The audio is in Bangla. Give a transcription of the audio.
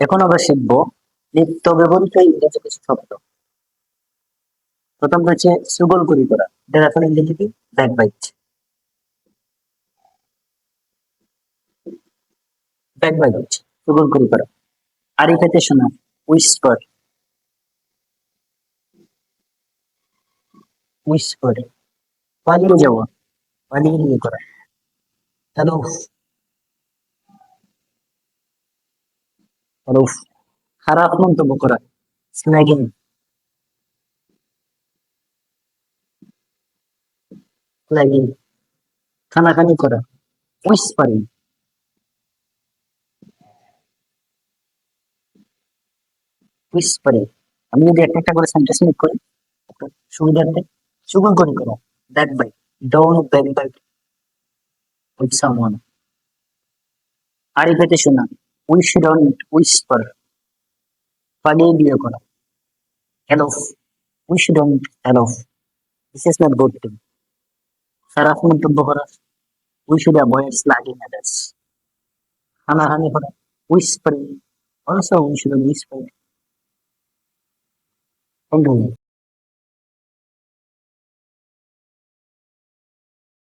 এখন আমরা শিখব নিত্য ব্যবহৃত ইংরেজি কিছু শব্দ। প্রথম রয়েছে সুগলকুরি করা, এটার আসলে ইংরেজি কি? ব্যাকবাইট। ব্যাকবাইট, সুগলকুরি করা। আড়ি পেতে শোনা, উইসপার। উইসপার, পালিয়ে যাওয়া, পালিয়ে বিয়ে করা। Hello, hello. খারাপ মন্তব্য করা, স্ন্যাগিং। ফ্ল্যাগিং, খানাখানি করা, উইসপারিং। উইসপারিং। আমি যদি একটা একটা করে সেন্টেন্স মেক করি একটু সুবিধার্থে। সুগলকুরি করা, backbite, don't backbite with someone. আড়ি পেতে শোনা, উই শুডন্ট উইসপার। পালিয়ে বিয়ে করা, elope, we shouldn't elope, this is not good thing. খারাপ মন্তব্য করা, we should avoid slagging others. হানাহানি করা, whispering, also we should whisper. Thank you.